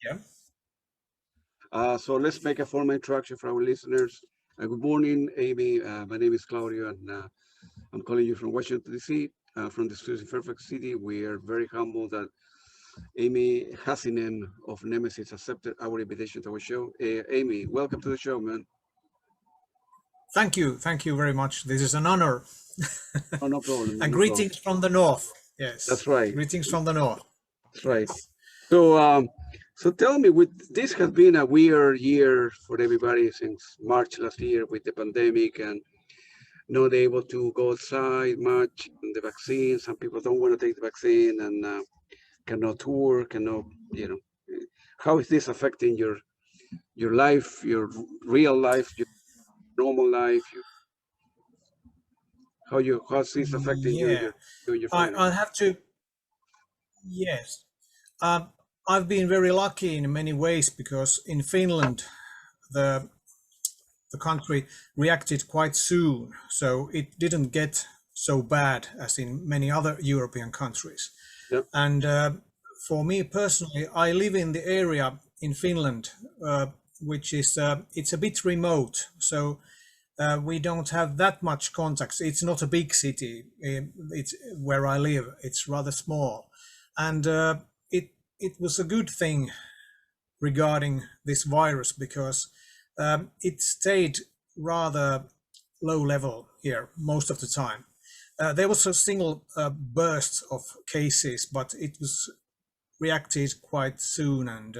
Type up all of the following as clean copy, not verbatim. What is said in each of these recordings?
Yeah. So let's make a formal introduction for our listeners. Good morning, Amy. My name is Claudio, and I'm calling you from Washington, D.C., from the studios in Fairfax City. We are very humbled that Ami Hassinen of Nemesis accepted our invitation to our show. Amy, welcome to the show, man. Thank you. Thank you very much. This is an honor. Oh, no problem, man, And no problem. greetings from the north. That's Yes. right. Greetings from the north. That's right. Yes. So, so tell me, with this has been a weird year for everybody since March last year with the pandemic and not able to go outside much. And the vaccine, some people don't want to take the vaccine and cannot tour, cannot, you know. How is this affecting your life, your real life, your normal life? How's this affecting you, Yeah. you and your family? I'll have to. Yes. Um, I've been very lucky in many ways because in Finland, the the country reacted quite soon, so it didn't get so bad as in many other European countries. Yep. And for me personally, I live in the area in Finland, which is it's a bit remote, so we don't have that much contacts. It's not a big city. It's where I live. It's rather small, and it was a good thing regarding this virus because it stayed rather low level here most of the time. There was a single burst of cases, but it was reacted quite soon, and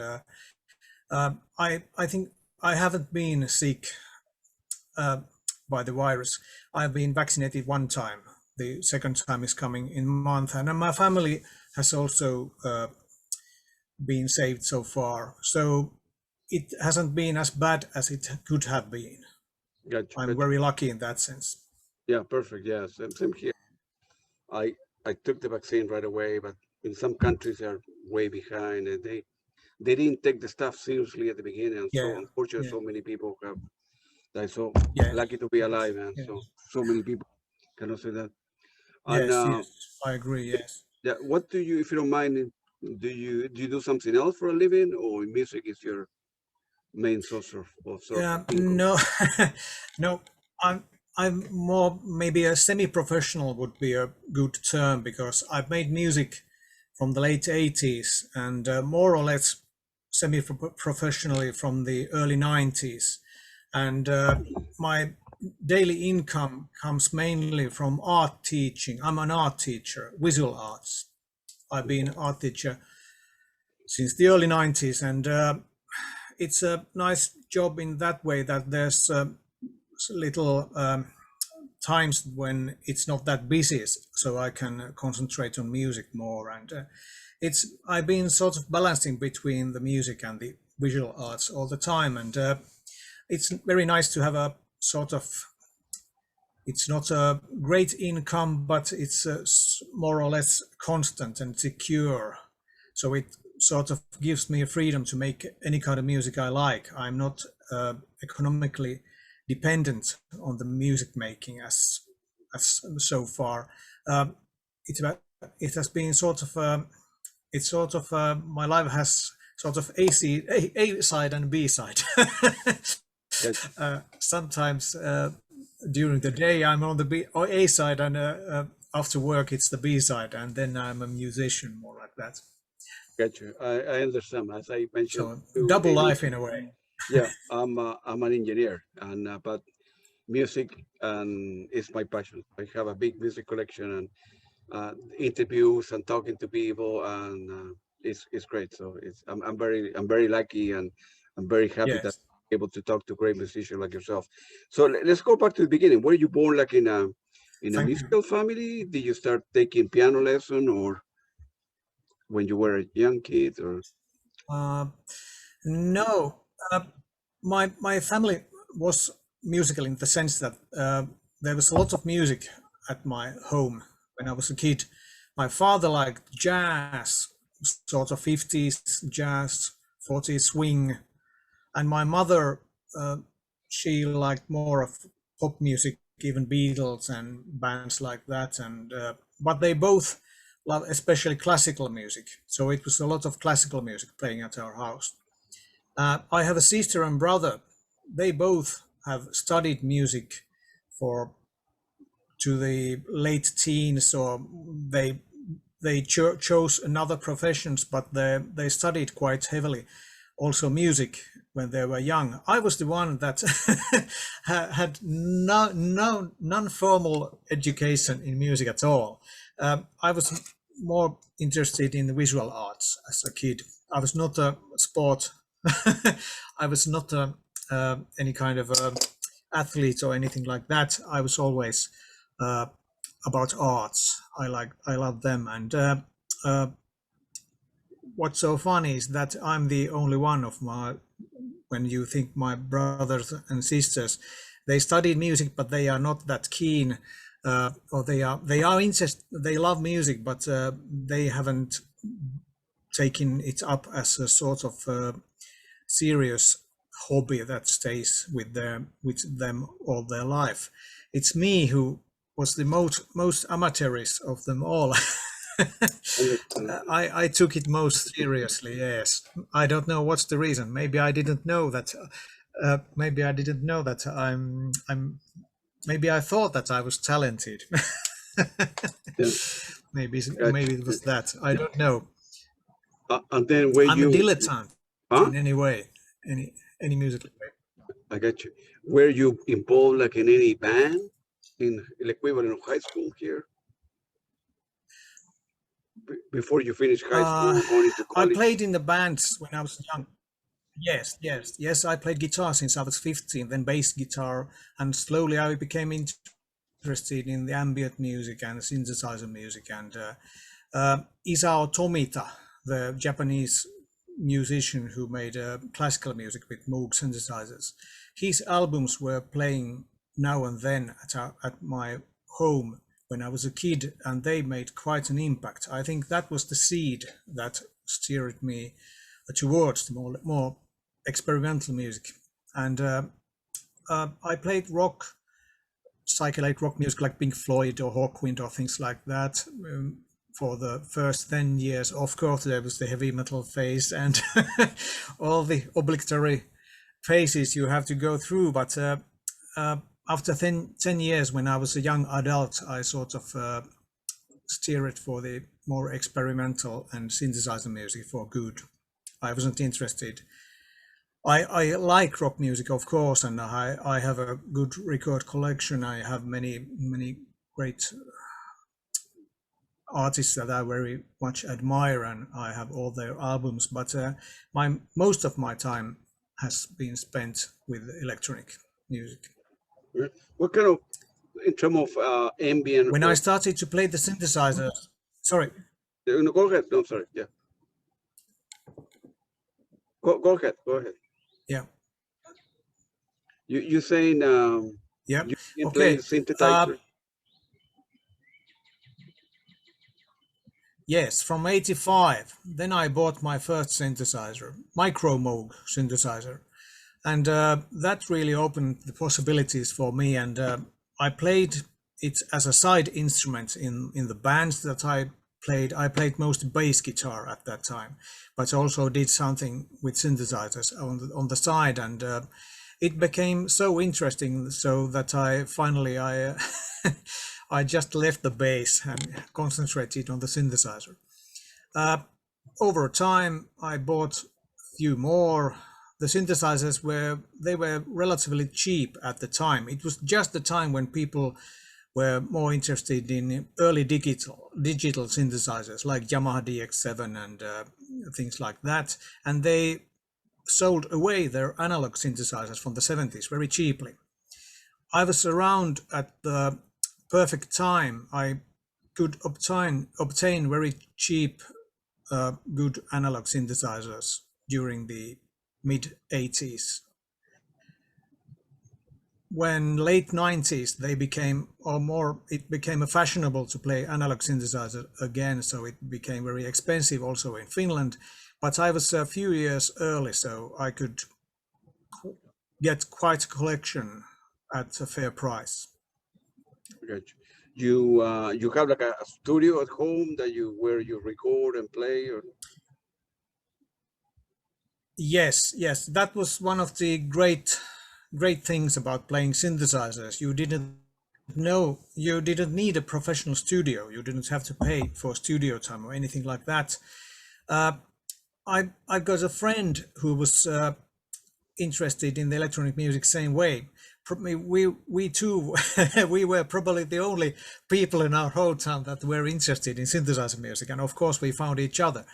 I think I haven't been sick by the virus. I've been vaccinated one time. The second time is coming in a month, and my family has also been saved so far. So it hasn't been as bad as it could have been. Gotcha. I'm very lucky in that sense. Yeah, perfect. Yeah, same here. I I took the vaccine right away, but in some countries they are way behind, and they didn't take the stuff seriously at the beginning. And so Yeah, unfortunately, yeah, so many people have died. So yes, lucky to be yes, alive, man. yes, So many people cannot say that. And yes, yes. I agree. Yes. yeah, what do you, if you don't mind, do you do something else for a living, or music is your main source of income? No, no. I'm I'm more maybe a semi-professional would be a good term because I've made music from the late 80s and more or less semi-professionally from the early 90s. And my daily income comes mainly from art teaching. I'm an art teacher, visual arts. I've been art teacher since the early 90s, and it's a nice job in that way that there's little times when it's not that busy, so I can concentrate on music more. And it's I've been sort of balancing between the music and the visual arts all the time, and it's very nice to have a sort of, it's not a great income, but it's more or less constant and secure. So it sort of gives me a freedom to make any kind of music I like. I'm not economically dependent on the music making as so far. Um, it it has been sort of it's sort of my life has sort of A side and B side. Sometimes during the day I'm on the B or A side, and after work it's the B side, and then I'm a musician more like that. Gotcha. I understand. As I mentioned So to double Amy, life in a way. yeah, I'm an engineer, and but music and is my passion. I have a big music collection and interviews and talking to people, and it's great. So I'm very lucky, and I'm very happy that Yes. I'm able to talk to great musicians like yourself. So let's go back to the beginning. Were you born like in a Thank you. musical family? Did you start taking piano lesson, or when you were a young kid, or Uh, no, my family was musical in the sense that there was a lot of music at my home when I was a kid. My father liked jazz, sort of 50s jazz, 40s swing, and my mother, uh, she liked more of pop music, even Beatles and bands like that. And but they both love especially classical music. So it was a lot of classical music playing at our house. I have a sister and brother. They both have studied music for to the late teens, or they chose another professions, but they studied quite heavily also music when they were young. I was the one that had no non-formal education in music at all. I was more interested in the visual arts as a kid. I was not a sport. I was not any kind of athlete or anything like that. I was always uh, about arts. I love them, and uh, what's so funny is that I'm the only one of my, when you think my brothers and sisters, they studied music, but they are not that keen, or they are interested, they love music, but they haven't taken it up as a sort of serious hobby that stays with them all their life. It's me who was the most amateurish of them all. I took it most seriously. Yes, I don't know what's the reason. Maybe I didn't know that. Maybe I didn't know that I'm. Maybe I thought that I was talented. Yeah, Maybe it was that. I don't know. and then when I'm a you, dilettante huh? in any way, any musical way. I got you. Were you involved like in any band in the equivalent of high school here before you finished high Uh, school, going into I college? played in the bands when I was young. Yes. I played guitar since I was 15, then bass guitar, and slowly I became interested in the ambient music and synthesizer music. And Isao Tomita, the Japanese musician who made classical music with Moog synthesizers, his albums were playing now and then at my home when I was a kid, and they made quite an impact. I think that was the seed that steered me towards the more experimental music. And I played rock, psychedelic rock music like Pink Floyd or Hawkwind or things like that. For the first 10 years, of course, there was the heavy metal phase and all the obligatory phases you have to go through. But after 10 years, when I was a young adult, I sort of steered for the more experimental and synthesizer music for good. I wasn't interested. I like rock music, of course, and I have a good record collection. I have many great artists that I very much admire, and I have all their albums. But my most of my time has been spent with electronic music. What kind of, in terms of ambient When I or, started to play the synthesizer, sorry, no, go ahead. No, sorry. Yeah. Go ahead. Go ahead. yeah, You saying yeah, you can play okay. synthesizer? Yes, from 85. Then I bought my first synthesizer, Micro Moog synthesizer. And that really opened the possibilities for me. And I played it as a side instrument in the bands that I played. I played most bass guitar at that time, but also did something with synthesizers on the side. And it became so interesting, so that I finally I just left the bass and concentrated on the synthesizer. Over time, I bought a few more. The synthesizers were relatively cheap at the time. It was just the time when people were more interested in early digital synthesizers like Yamaha DX7 and things like that, and they sold away their analog synthesizers from the 70s very cheaply. I was around at the perfect time. I could obtain very cheap good analog synthesizers during the mid 80s. When late 90s they became, or more, it became fashionable to play analog synthesizer again, so it became very expensive also in Finland. But I was a few years early, so I could get quite a collection at a fair price. Got you. you have like a studio at home that where you record and play, or Yes, that was one of the great things about playing synthesizers. You didn't need a professional studio. You didn't have to pay for studio time or anything like that. Uh, I got a friend who was interested in the electronic music same way. We too we were probably the only people in our whole town that were interested in synthesizer music, and of course we found each other.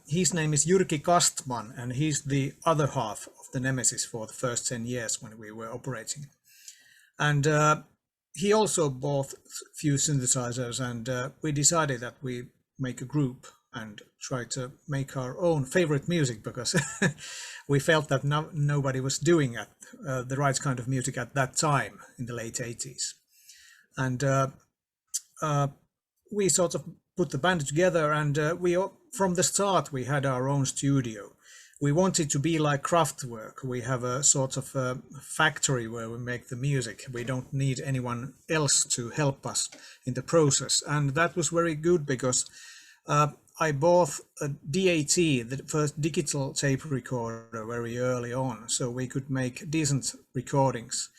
His name is Jyrki Kastman, and he's the other half of the Nemesis for the first 10 years when we were operating. And he also bought a few synthesizers, and we decided that we make a group and try to make our own favorite music, because we felt that nobody was doing the right kind of music at that time in the late 80s. And we sort of put the band together, and from the start we had our own studio. We wanted to be like Kraftwerk. We have a sort of a factory where we make the music. We don't need anyone else to help us in the process, and that was very good because I bought a DAT, the first digital tape recorder, very early on, so we could make decent recordings.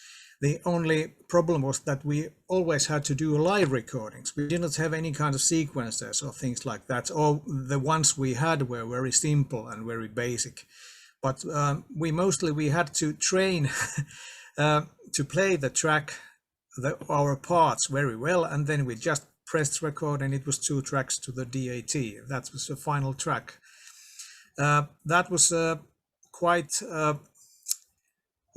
The only problem was that we always had to do live recordings. We didn't have any kind of sequencers or things like that, or the ones we had were very simple and very basic. But we had to train to play the track, our parts very well, and then we just pressed record, and it was 2 tracks to the DAT. That was the final track. That was quite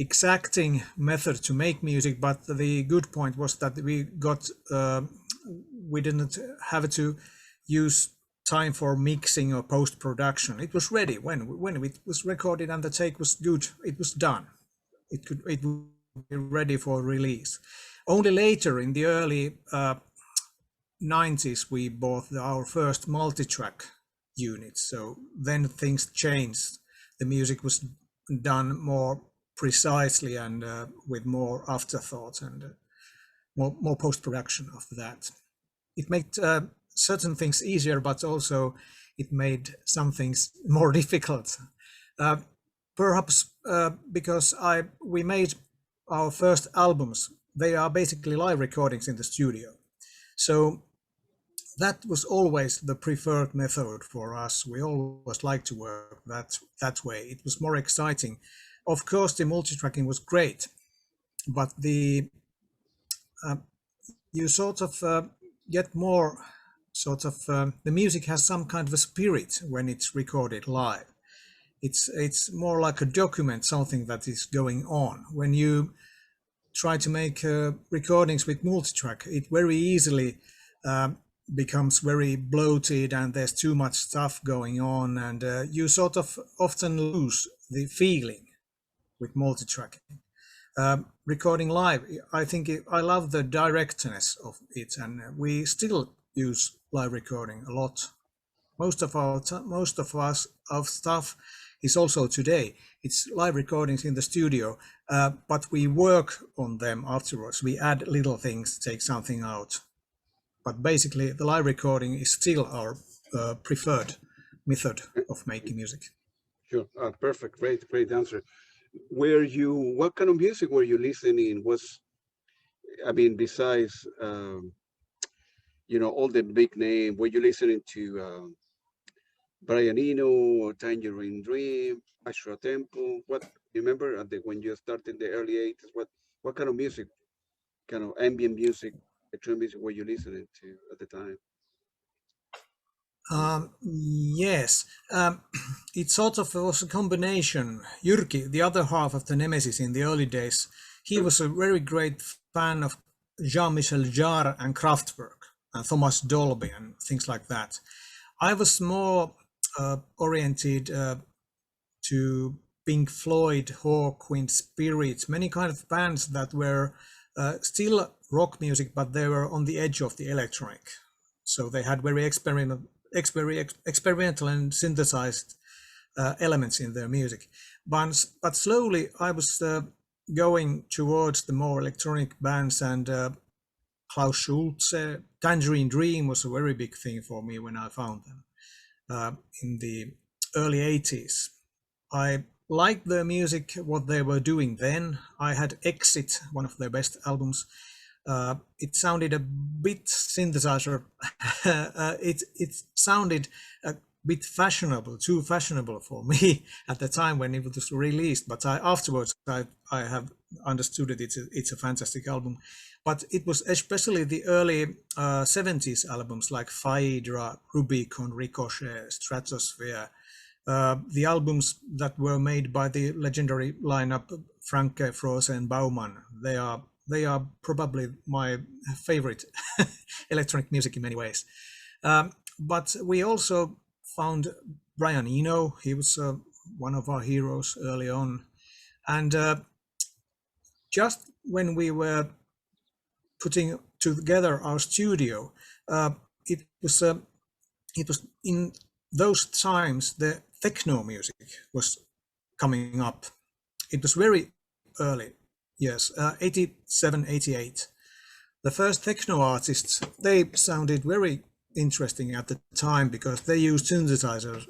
exacting method to make music, but the good point was that we didn't have to use time for mixing or post-production. It was ready when it was recorded and the take was good. It was done. It would be ready for release. Only later, in the early 90s, we bought our first multi-track unit. So then things changed. The music was done more precisely and with more afterthought and more post-production after that. It made certain things easier, but also it made some things more difficult. Perhaps because we made our first albums. They are basically live recordings in the studio. So that was always the preferred method for us. We always liked to work that way. It was more exciting. Of course, the multi-tracking was great, but you sort of get more the music has some kind of a spirit when it's recorded live. It's more like a document, something that is going on. When you try to make recordings with multi-track, it very easily becomes very bloated, and there's too much stuff going on, and you sort of often lose the feeling with multi-tracking. Recording live, I love the directness of it, and we still use live recording a lot. Most of our stuff is also today. It's live recordings in the studio, but we work on them afterwards. We add little things, take something out. But basically, the live recording is still our preferred method of making music. Sure, perfect, great answer. What kind of music were you listening? Besides, all the big name, were you listening to Brian Eno or Tangerine Dream, Ashra Temple? What remember when you started in the early 80s? What kind of music, kind of ambient music, electronic music were you listening to at the time? Yes, it sort of was a combination. Jyrki, the other half of the Nemesis in the early days, he was a very great fan of Jean-Michel Jarre and Kraftwerk and Thomas Dolby and things like that. I was more oriented to Pink Floyd, Hawkwind, Spirit, many kind of bands that were still rock music, but they were on the edge of the electronic. So they had very experimental and synthesized elements in their music. But slowly I was going towards the more electronic bands, and Klaus Schulze. Tangerine Dream was a very big thing for me when I found them in the early 80s. I liked their music, what they were doing then. I had Exit, one of their best albums. It sounded a bit synthesizer. It sounded a bit fashionable, too fashionable for me at the time when it was released. But afterwards, I have understood it. It's a fantastic album. But it was especially the early 70s albums like Phaedra, Rubicon, Ricochet, Stratosphere, the albums that were made by the legendary lineup Franke, Froese, and Baumann. They are probably my favorite electronic music in many ways. But we also found Brian Eno. He was one of our heroes early on. And just when we were putting together our studio, it was in those times the techno music was coming up. It was very early, yes, 87, 88. The first techno artists, they sounded very interesting at the time because they used synthesizers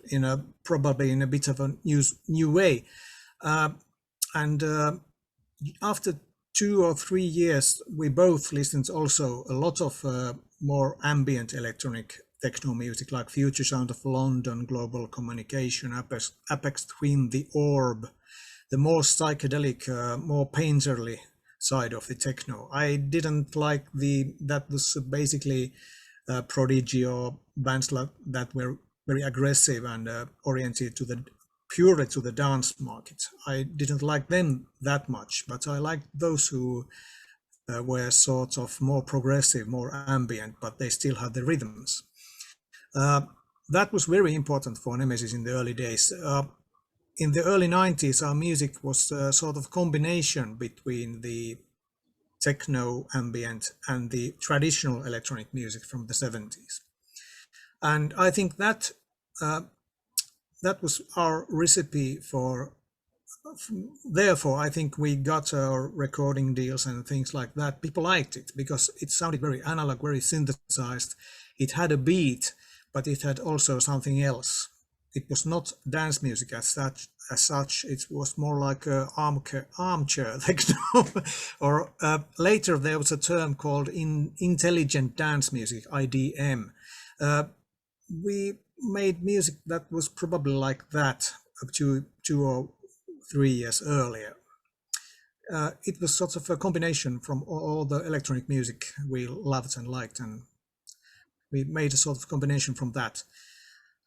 probably in a bit of a new way. And after 2 or 3 years, we both listened also a lot of more ambient electronic techno music like Future Sound of London, Global Communication, Apex Twin, The Orb, the more psychedelic, more painterly side of the techno. I didn't like that was basically Prodigy or bands like that were very aggressive and oriented to the purely to the dance market. I didn't like them that much, but I liked those who were sort of more progressive, more ambient, but they still had the rhythms. That was very important for Nemesis in the early days. In the early 90s, our music was a sort of combination between the techno, ambient, and the traditional electronic music from the 70s. And I think that that was our recipe for. Therefore, I think we got our recording deals and things like that. People liked it because it sounded very analog, very synthesized. It had a beat, but it had also something else. It was not dance music as such. It was more like a armchair techno. Or later there was a term called intelligent dance music, IDM. We made music that was probably like that up to 2 or 3 years earlier. It was sort of a combination from all the electronic music we loved and liked, and we made a sort of combination from that.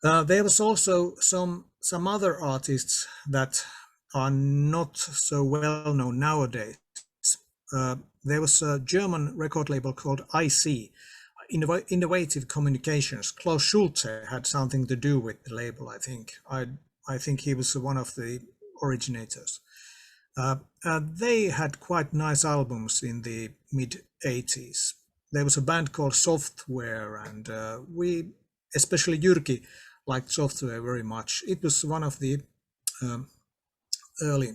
There was also some other artists that are not so well known nowadays. There was a German record label called IC, Innovative Communications. Klaus Schulze had something to do with the label, I think. I think he was one of the originators. They had quite nice albums in the mid 80s. There was a band called Software, and we, especially Jyrki, liked Software very much. It was one of the early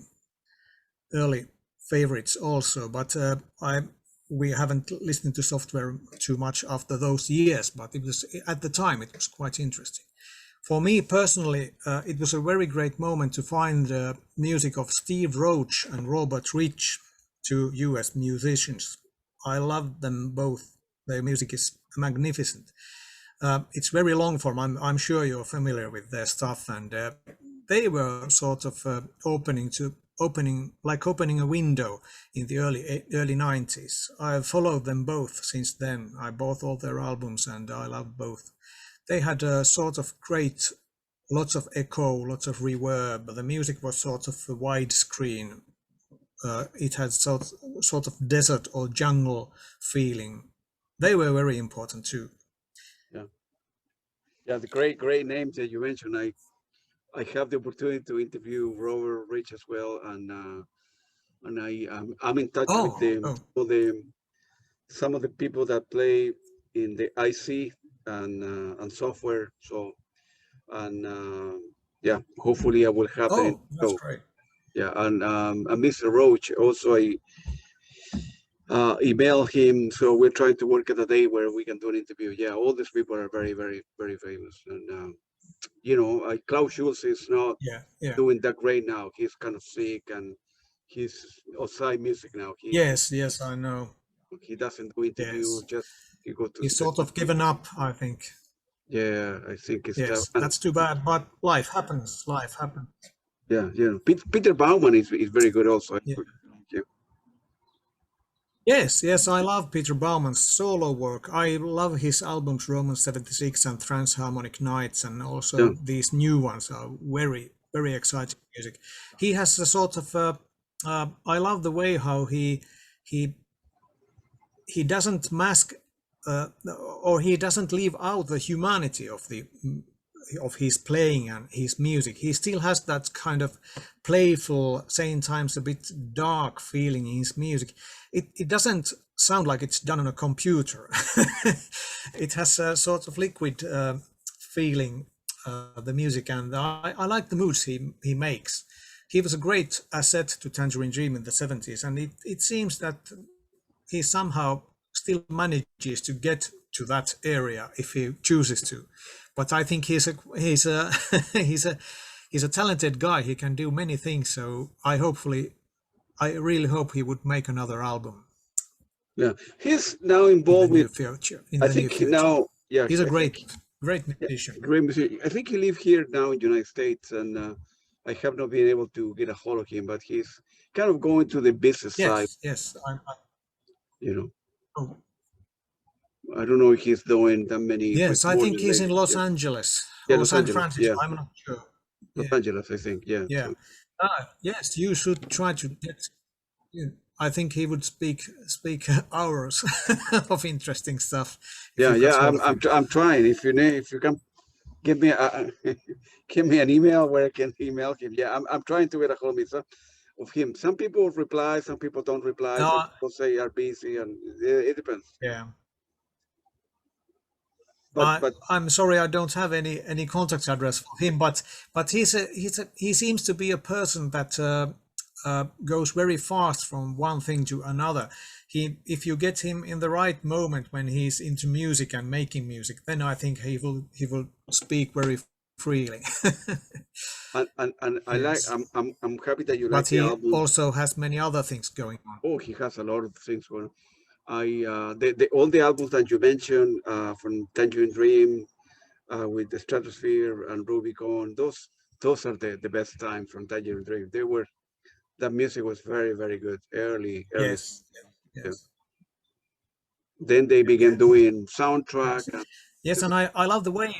favorites also, but we haven't listened to Software too much after those years, but it was at the time it was quite interesting. For me personally, it was a very great moment to find the music of Steve Roach and Robert Rich, two US musicians. I love them both. Their music is magnificent. It's very long form. I'm sure you're familiar with their stuff, and they were sort of opening a window in the early 90s. I've followed them both since then. I bought all their albums and I love both. They had a sort of great, lots of echo, lots of reverb. The music was sort of a widescreen. It had sort of desert or jungle feeling. They were very important too. Yeah, the great names that you mentioned. I have the opportunity to interview Robert Rich as well, and I'm in touch with some of the people that play in the IC and Software. So yeah, hopefully I will have that. That's great. Yeah, and Mr. Roach also. email him. So we're trying to work at a day where we can do an interview. Yeah, all these people are very, very, very famous. And, Klaus Schulze is not Yeah, yeah. doing that great now. He's kind of sick and he's outside music now. Yes, yes, I know. He doesn't do interviews, Yes. just he go to He's the sort of given up, I think. yeah, I think it's tough. Yes, And that's too bad, but life happens. Life happens. yeah, Peter Baumann is very good also. Yeah. Yeah, Yes, yes, I love Peter Baumann's solo work. I love his albums Roman 76 and Transharmonic Nights, and yeah, also these new ones are very, very exciting music. He has a sort of, I love the way how he he doesn't mask or he doesn't leave out the humanity of the of his playing and his music. He still has that kind of playful, same times a bit dark feeling in his music. It doesn't sound like it's done on a computer. It has a sort of liquid feeling, the music, and I like the moods he makes. He was a great asset to Tangerine Dream in the 70s, and it seems that he somehow still manages to get to that area if he chooses to. But I think he's a he's a talented guy. He can do many things. So I really hope he would make another album yeah. He's now in the involved with. near future. I think he now. Yeah, He's a I think great yeah, musician. great music. I think he lives here now in the United States, and I have not been able to get a hold of him. But he's kind of going to the business side. Yes, yes. You know, Oh, I don't know if he's doing that many yes, I think recording he's in lately. Los Yeah, Angeles yeah, or Los San Angeles. Francisco. Yeah, I'm not sure. Los Yeah, Angeles, I think. Yeah. yeah. So Yes, you should try to get. Yeah, I think he would speak hours of interesting stuff if yeah, you got yeah. hold of him. I'm trying. If you can give me a give me an email where I can email him. Yeah, I'm trying to get a hold of him. Some people reply, some people don't reply. Some No, people say are busy, and it depends. yeah. But but I'm sorry, I don't have any contact address for him, but he seems to be a person that goes very fast from one thing to another. If you get him in the right moment when he's into music and making music, then I think he will speak very freely. and I like Yes, I'm happy that you like but the he album. also has many other things going on. Oh, he has a lot of things going. The all the albums that you mentioned from Tangerine Dream with the Stratosphere and Rubicon, those are the best times from Tangerine Dream. They were that music was very very good early. Yes, Yeah. yes, Then they began doing soundtrack. yes, yes, and I love the way.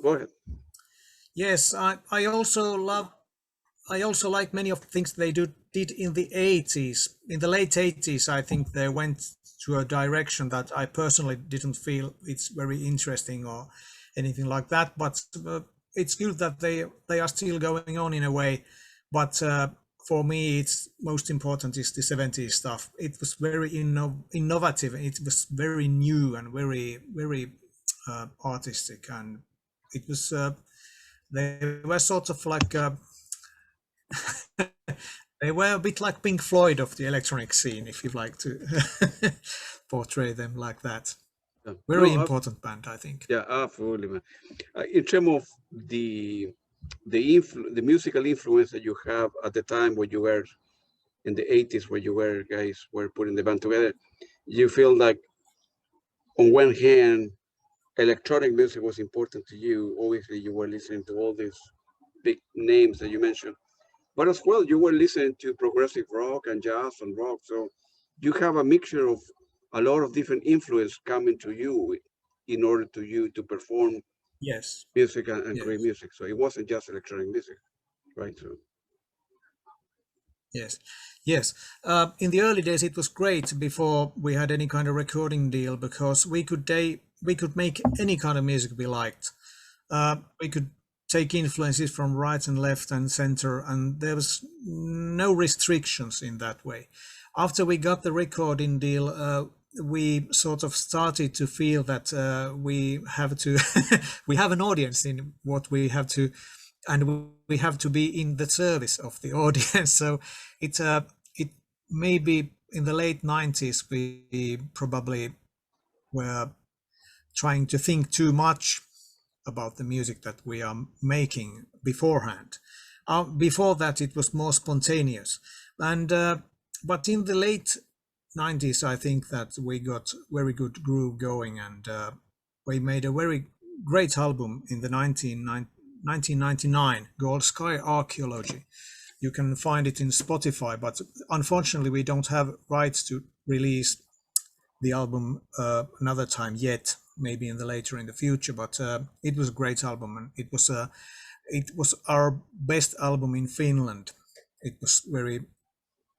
Go ahead. Yes, I also like many of the things did in the 80s. In the late 80s, I think they went to a direction that I personally didn't feel it's very interesting or anything like that. But it's good that they are still going on in a way. But for me, it's most important is the 70s stuff. It was very innovative. It was very new and very artistic, and it was they were sort of like. They were a bit like Pink Floyd of the electronic scene, if you'd like to portray them like that. Yeah. Very No, important band, I think. yeah, absolutely, man. In terms of the musical influence that you have at the time when you were in the 80s, where you were guys were putting the band together, you feel like on one hand, electronic music was important to you. Obviously, you were listening to all these big names that you mentioned, but as well, you were listening to progressive rock and jazz and rock. So you have a mixture of a lot of different influence coming to you in order to you to perform Yes, music and create yes, music. So it wasn't just electronic music, right? So yes, yes. In the early days, it was great before we had any kind of recording deal because we could make any kind of music we liked. We could take influences from right and left and center, and there was no restrictions in that way. After we got the recording deal, we sort of started to feel that we have to we have an audience in what we have to, and we have to be in the service of the audience. So it maybe in the late 90s, we probably were trying to think too much about the music that we are making beforehand. Before that, it was more spontaneous. And but in the late 90s, I think that we got very good groove going, and we made a very great album in the 1999 called Sky Archaeology. You can find it in Spotify, but unfortunately, we don't have rights to release the album another time yet. Maybe in the later in the future, but it was a great album, and it was our best album in Finland. It was very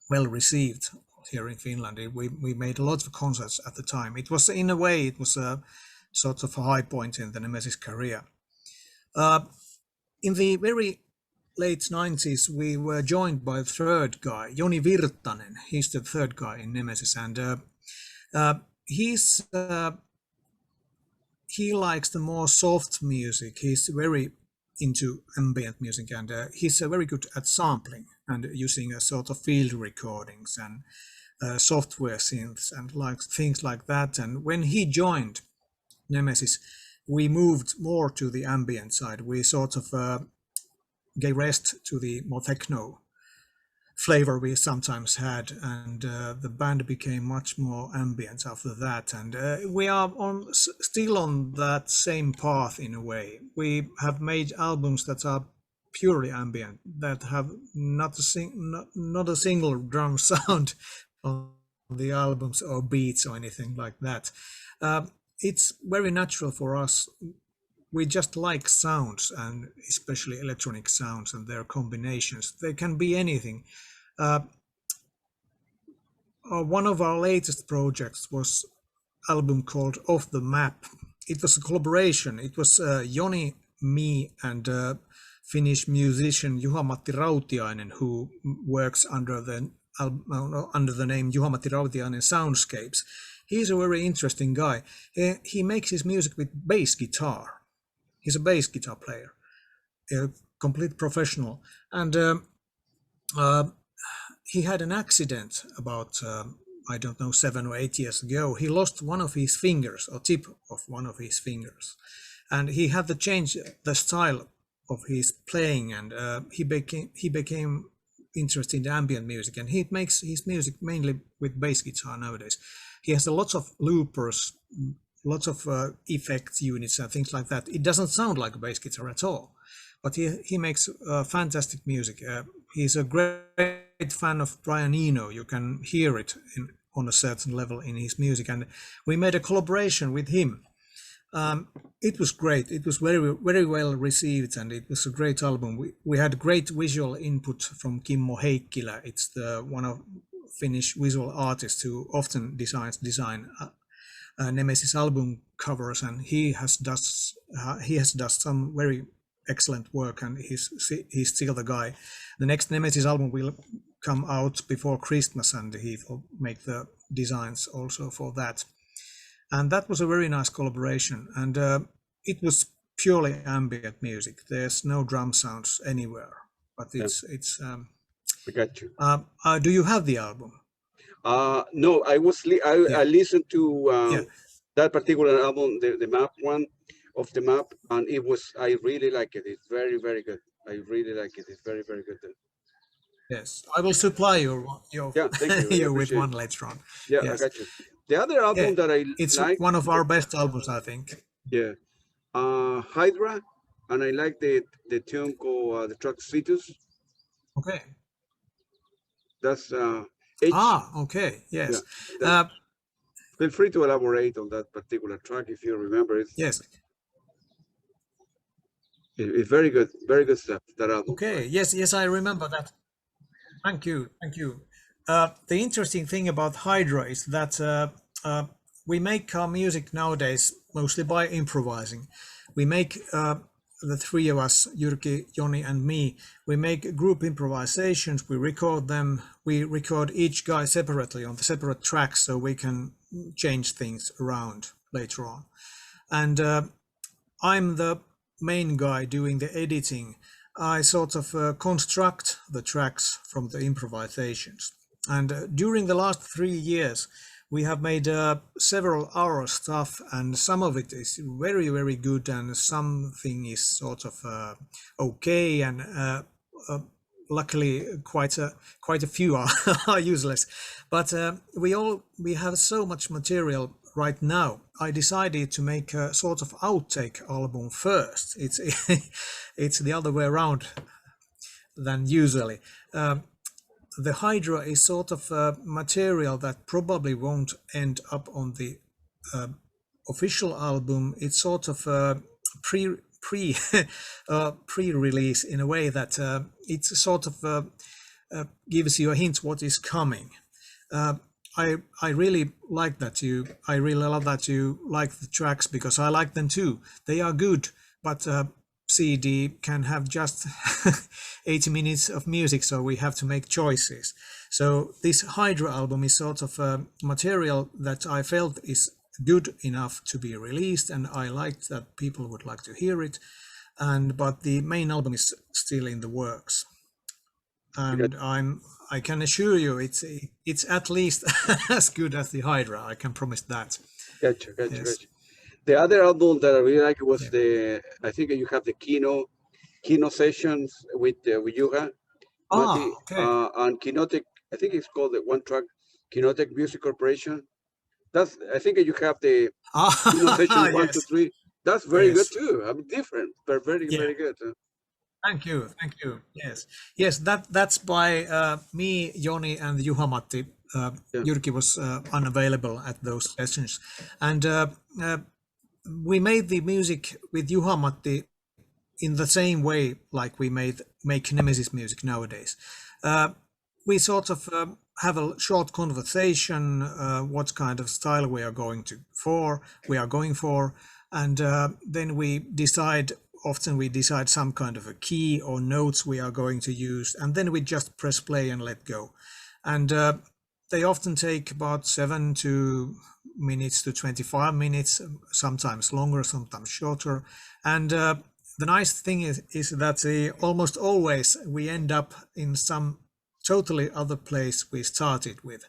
well received here in Finland. We made lots of concerts at the time. It was, in a way, it was a sort of a high point in the Nemesis career. In the very late 90s, we were joined by a third guy, Joni Virtanen. He's the third guy in Nemesis, and he likes the more soft music. He's very into ambient music, and he's very good at sampling and using a sort of field recordings and software synths and like things like that. And when he joined Nemesis, we moved more to the ambient side. We sort of gave rest to the more techno flavor we sometimes had, and the band became much more ambient after that, and we are still on that same path in a way. We have made albums that are purely ambient, that have not a single drum sound on the albums or beats or anything like that. It's very natural for us. We just like sounds, and especially electronic sounds and their combinations. They can be anything. One of our latest projects was an album called Off the Map. It was a collaboration. It was Joni, me, and Finnish musician Juha-Matti Rautiainen, who works under the name Juha-Matti Rautiainen Soundscapes. He's a very interesting guy. He makes his music with bass guitar. He's a bass guitar player, a complete professional, and he had an accident about I don't know, 7 or 8 years ago. He lost one of his fingers, or tip of one of his fingers, and he had to change the style of his playing, and he became interested in ambient music, and he makes his music mainly with bass guitar nowadays. He has a lot of loopers, lots of effects units and things like that. It doesn't sound like a bass guitar at all, but he makes fantastic music. He's a great fan of Brian Eno. You can hear it on a certain level in his music, and we made a collaboration with him. It was great. It was very, very well received, and it was a great album. We had great visual input from Kimmo Heikkilä. It's one of Finnish visual artists who often design Nemesis album covers, and he has done some very excellent work, and he's still the guy. The next Nemesis album will come out before Christmas, and he will make the designs also for that. And that was a very nice collaboration, and it was purely ambient music. There's no drum sounds anywhere, but it's I got you. Do you have the album? No, I listened to that particular album, the map one of the map, and I really like it. It's very, very good. I really like it. It's very, very good. Yes, I will supply you thank you. with one later on. Yeah, yes. I got you. The other album that it's like, one of our best albums, I think. Yeah, Hydra, and I like the tune called the track Citus. Okay. That's okay. Yes. Yeah, feel free to elaborate on that particular track if you remember it. Yes. It's very good stuff, that album. Okay. Yes, I remember that. Thank you. The interesting thing about Hydra is that we make our music nowadays mostly by improvising. We make the three of us, Jyrki, Joni, and me. We make group improvisations. We record them. We record each guy separately on the separate tracks, so we can change things around later on. And I'm the main guy doing the editing. I sort of construct the tracks from the improvisations. And during the last 3 years, we have made several our stuff, and some of it is very, very good, and something is sort of okay, and luckily quite a few are, are useless. But we have so much material right now. I decided to make a sort of outtake album first. It's it's the other way around than usually. The Hydra is sort of material that probably won't end up on the official album. It's sort of pre pre pre-release in a way that it sort of gives you a hint what is coming. I really like that I really love that you like the tracks, because I like them too. They are good, but CD can have just 80 minutes of music, so we have to make choices. So this Hydra album is sort of material that I felt is good enough to be released, and I liked that people would like to hear it. But the main album is still in the works, and I can assure you it's at least as good as the Hydra. I can promise that. Gotcha. Yes. The other album that I really like was Yeah. I think you have the Kino sessions with Yuga, Mati, Okay. and Kinotic. I think it's called the one track Kinotic Music Corporation. I think you have the Kino session one, two, Yes. three. That's very good Yes. too. I mean, different, but very, Yeah. very good. Thank you. Thank you. Yes. Yes. That's by me, Joni, and Juha-Matti. Yeah. Jyrki was unavailable at those sessions, and we made the music with Juha-Matti in the same way like we make Nemesis music nowadays. We sort of have a short conversation, what kind of style we are going for, and then we decide. Often we decide some kind of a key or notes we are going to use, and then we just press play and let go. And they often take about 7 minutes to 25 minutes, sometimes longer, sometimes shorter. And the nice thing is that almost always we end up in some totally other place we started with.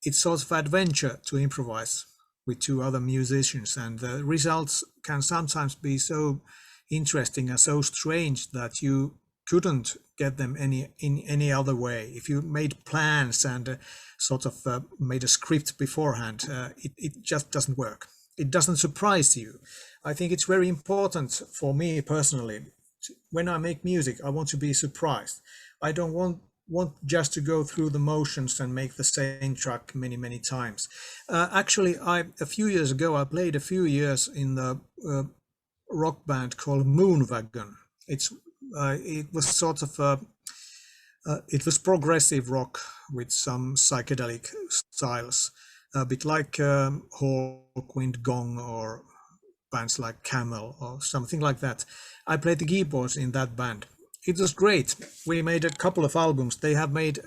It's sort of adventure to improvise with two other musicians, and the results can sometimes be so interesting and so strange that you couldn't get them in any other way. If you made plans and sort of made a script beforehand, it just doesn't work. It doesn't surprise you. I think it's very important for me personally. When I make music, I want to be surprised. I don't want just to go through the motions and make the same track many times. Actually, a few years ago I played a few years in the rock band called Moonwagon. It was sort of it was progressive rock with some psychedelic styles, a bit like Hawkwind, Gong, or bands like Camel or something like that. I played the keyboards in that band. It was great. We made a couple of albums. They have made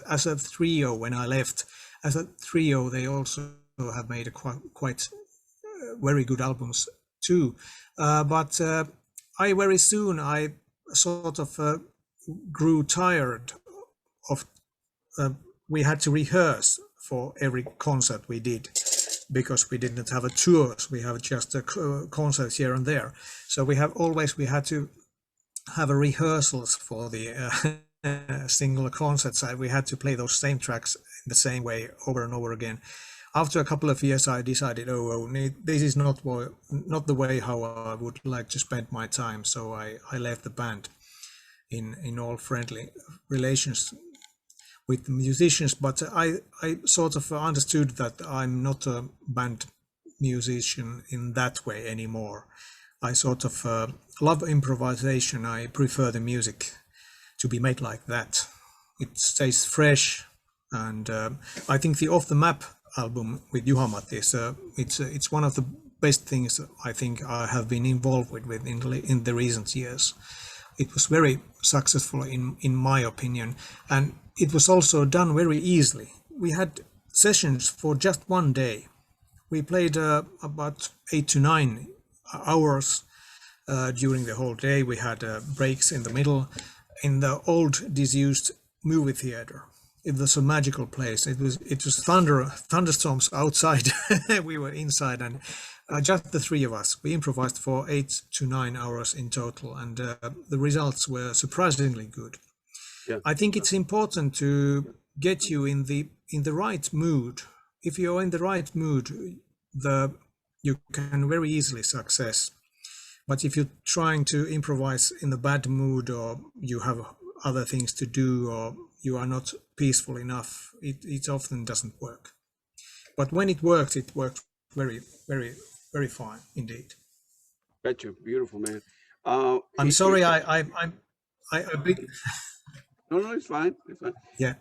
as a trio when I left. As a trio, they also have made a quite very good albums too. But I very soon I sort of grew tired of. We had to rehearse for every concert we did, because we didn't have a tours. We have just a concerts here and there. So we had to have a rehearsals for the single concerts. We had to play those same tracks in the same way over and over again. After a couple of years, I decided, this is not the way how I would like to spend my time. So I left the band in all friendly relations with the musicians. But I sort of understood that I'm not a band musician in that way anymore. I sort of love improvisation. I prefer the music to be made like that. It stays fresh, and I think the Off the Map album with Juha-Matti is it's one of the best things I think I have been involved with in the recent years. It was very successful in my opinion, and it was also done very easily. We had sessions for just one day. We played about 8 to 9 hours during the whole day. We had breaks in the middle in the old disused movie theater. it was a magical place. It was thunderstorms outside. We were inside, and just the three of us. We improvised for 8 to 9 hours in total, and the results were surprisingly good. Yeah. I think it's important to get you in the right mood. If you're in the right mood, you can very easily success. But if you're trying to improvise in a bad mood, or you have other things to do, or you are not peaceful enough, it often doesn't work. But when it worked very, very, very fine indeed. Gotcha. Beautiful, man. I'm sorry, I big, No, it's fine. It's fine. yeah.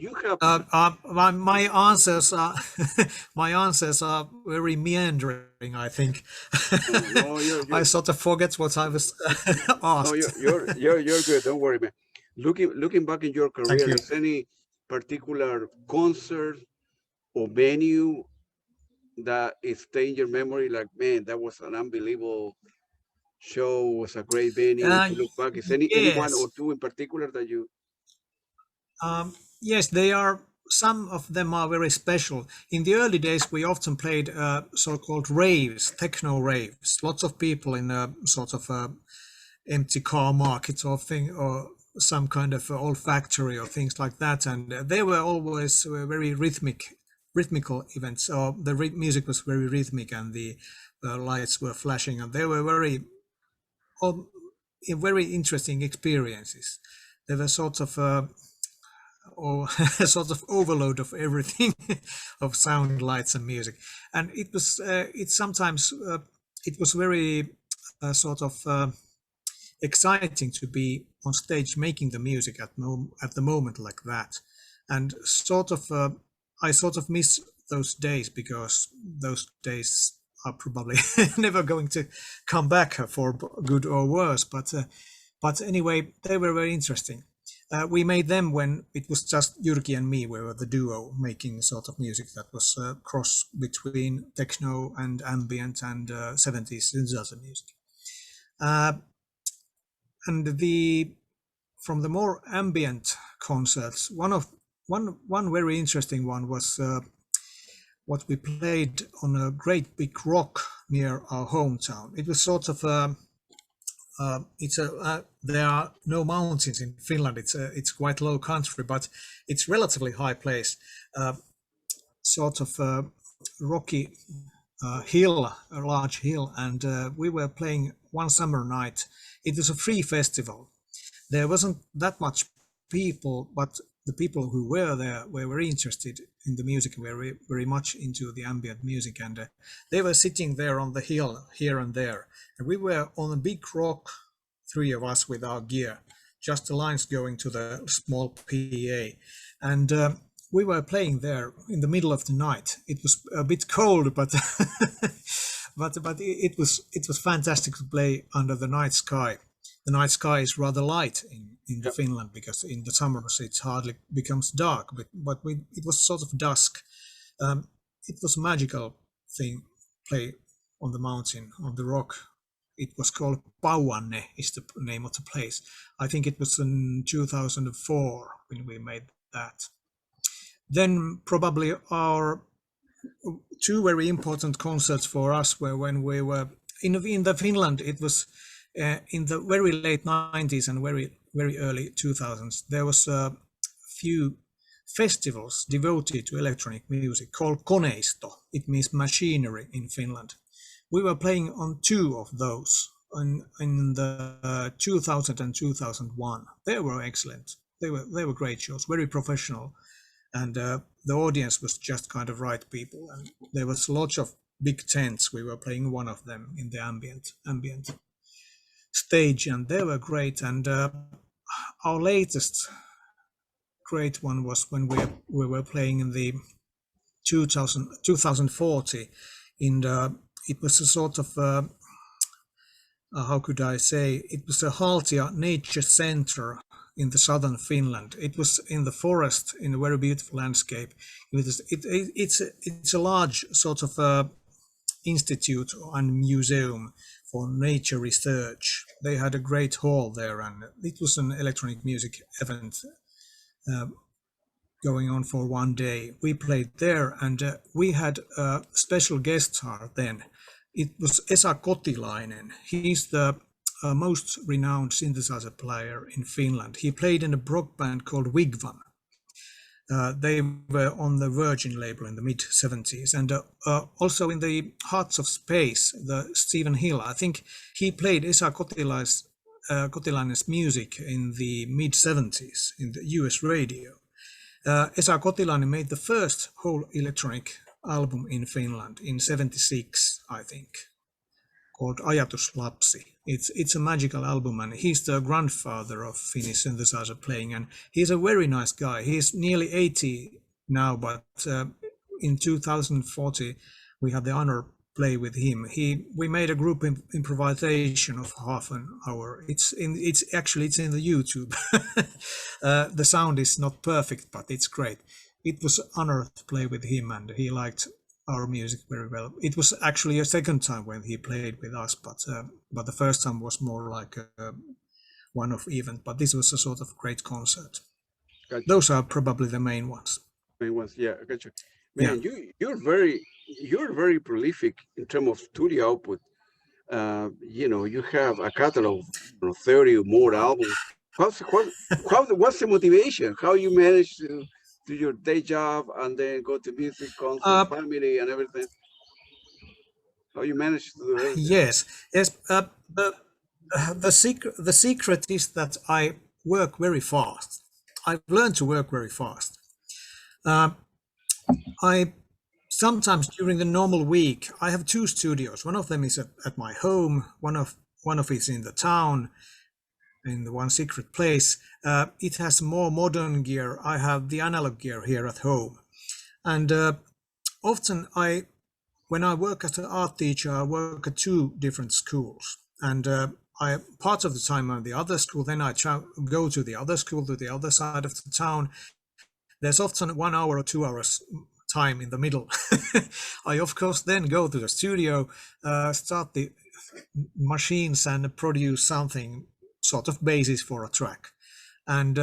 You have My answers are my answers are very meandering, I think. no, I sort of forget what I was no, asked. you're good. Don't worry, man. Looking back in your Thank career, you. is any particular concert or venue that is stay in your memory? Like, man, that was an unbelievable show. Was a great venue. If Uh, you look back, is any one or yes, two in particular that you? yes, they are. Some of them are very special. In the early days, we often played so-called raves, techno raves. Lots of people in a sort of empty car market or thing, or some kind of old factory or things like that, and they were always very rhythmical events, or the music was very rhythmic, and the lights were flashing, and they were um, very interesting experiences. They were sort of or sort of overload of everything, of sound, lights, and music, and it sometimes it was very sort of exciting to be on stage making the music at the moment like that, and sort of I sort of miss those days, because those days are probably never going to come back for good or worse, but anyway, they were very interesting. We made them when it was just Jyrki and me. We were the duo making sort of music that was cross between techno and ambient and 70s synthesizer music. And from the more ambient concerts, one very interesting one was what we played on a great big rock near our hometown. It was sort of there are no mountains in Finland. It's quite low country, but it's relatively high place. Sort of rocky hill, a large hill, and we were playing one summer night. It was a free festival. There wasn't that much people, but the people who were there were very interested in the music, very, very much into the ambient music, and they were sitting there on the hill here and there, and we were on a big rock, three of us with our gear, just the lines going to the small PA, and we were playing there in the middle of the night. It was a bit cold, but but it was fantastic to play under the night sky. The night sky is rather light in Yep. Finland, because in the summers it hardly becomes dark, but it was sort of dusk. It was a magical thing, play on the mountain, on the rock. It was called Pauanne is the name of the place. I think it was in 2004 when we made that. Then probably our two very important concerts for us were when we were in the Finland. It was in the very late 90s and very early 2000s. There was a few festivals devoted to electronic music called Koneisto. It means machinery in Finland. We were playing on two of those in the 2000 and 2001. They were excellent. They were great shows, very professional, and the audience was just kind of right people. And there was lots of big tents. We were playing one of them in the ambient stage, and they were great. And our latest great one was when we were playing in the 2040 in the, it was a sort of how could I say, it was a Haltia nature center in the southern Finland. It was in the forest in a very beautiful landscape. It's a large sort of institute and museum for nature research. They had a great hall there, and it was an electronic music event going on for one day. We played there, and we had a special guest star then. It was Esa Kotilainen. He's the most renowned synthesizer player in Finland. He played in a rock band called Wigwam. They were on the Virgin label in the mid 70s, and also in the Hearts of Space, the Stephen Hill. I think he played Esa Kotilainen's music in the mid 70s in the US radio. Esa Kotilainen made the first whole electronic album in Finland in 76, I think, called Ajatuslapsi. It's a magical album, and he's the grandfather of Finnish synthesizer playing, and he's a very nice guy. He's nearly 80 now, but in 2040 we had the honor play with him. We made a group improvisation of half an hour. It's in the YouTube. The sound is not perfect, but it's great. It was an honor to play with him, and he liked our music very well. It was actually a second time when he played with us, but the first time was more like a one-off event. But this was a sort of great concert. Gotcha. Those are probably the main ones. Main ones, yeah, I got you. Man, you're very prolific in terms of studio output. You have a catalog of 30 or more albums. What's the motivation? How you manage to do your day job and then go to music concert, family, and everything? How you manage to do everything? Yes. The secret is that I work very fast. I've learned to work very fast. I sometimes during the normal week I have two studios. One of them is at my home. One of it's in the town, in the one secret place. It has more modern gear. I have the analog gear here at home, and often when I work as an art teacher, I work at two different schools, and I part of the time I'm at the other school. Then I go to the other school to the other side of the town. There's often 1 hour or 2 hours time in the middle. I of course then go to the studio, start the machines and produce something sort of basis for a track. And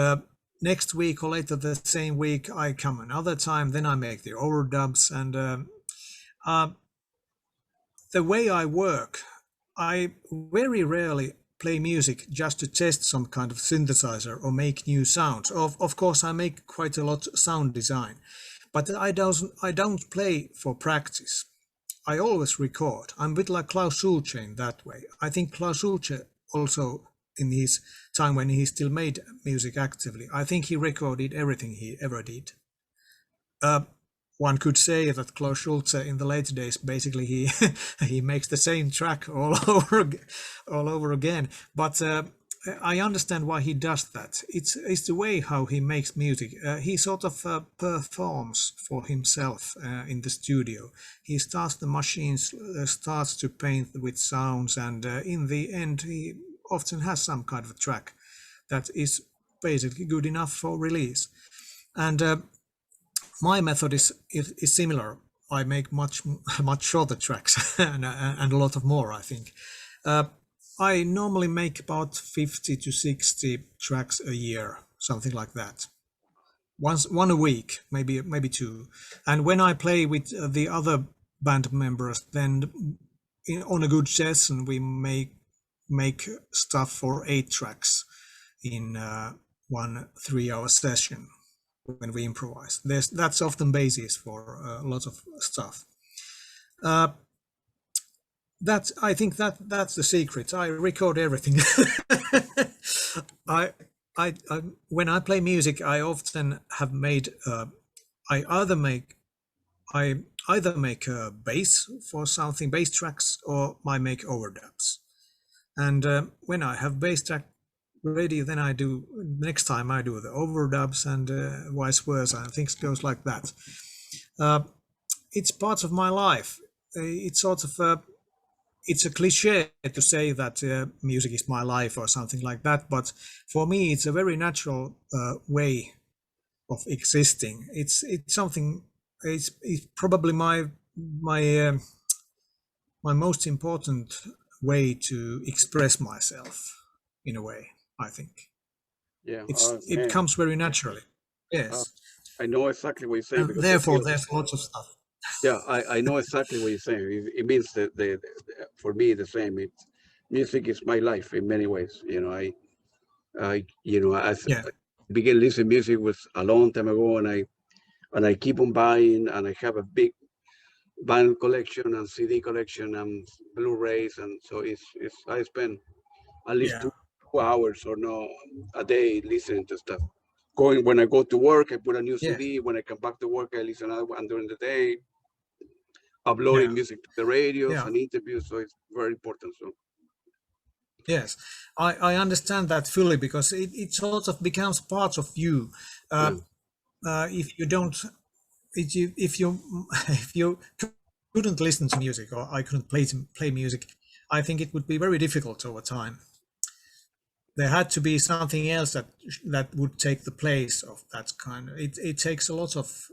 next week or later the same week I come another time, then I make the overdubs. And the way I work, I very rarely play music just to test some kind of synthesizer or make new sounds. Of course I make quite a lot sound design, but I don't play for practice. I always record. I'm a bit like Klaus Schulze in that way. I think Klaus Schulze also, in his time when he still made music actively, I think he recorded everything he ever did. One could say that Klaus Schulze in the later days, basically he makes the same track all over again. But I understand why he does that. It's the way how he makes music. He sort of performs for himself in the studio. He starts the machines, starts to paint with sounds, and in the end he often has some kind of a track that is basically good enough for release. And my method is similar. I make much shorter tracks and a lot of more, I think. I normally make about 50 to 60 tracks a year, something like that. One a week, maybe two. And when I play with the other band members, then on a good session we make stuff for 8 tracks in 1 3-hour session. When we improvise, that's often basis for a lot of stuff. I think that's the secret. I record everything. I when I play music, I often have made I either make a bass for something, bass tracks, or I make overdubs. And when I have bass track ready, then next time I do the overdubs, and vice versa, and things goes like that. It's part of my life. It's sort of it's a cliche to say that music is my life or something like that, but for me it's a very natural way of existing. It's something. It's probably my most important way to express myself in a way. I think. Yeah, It comes very naturally. Yes. I know exactly what you're saying and because I therefore feel. there's lots of stuff. Yeah, I know exactly what you're saying. It means that for me the same. Music is my life in many ways. Yeah, I began listening music was a long time ago, and I keep on buying, and I have a big vinyl collection and CD collection and Blu-rays, and so it's I spend at least yeah, 2 hours or no a day listening to stuff. Going when I go to work, I put a new yeah, CD. When I come back to work, I listen another one during the day. yeah, Uploading music to the radios yeah. and interviews, so it's very important. So Yes, I understand that fully because it sort of becomes part of you. Uh, yeah, if you don't, if you if you couldn't listen to music or I couldn't play music, I think it would be very difficult over time. There had to be something else that would take the place of that kind. It takes a lot of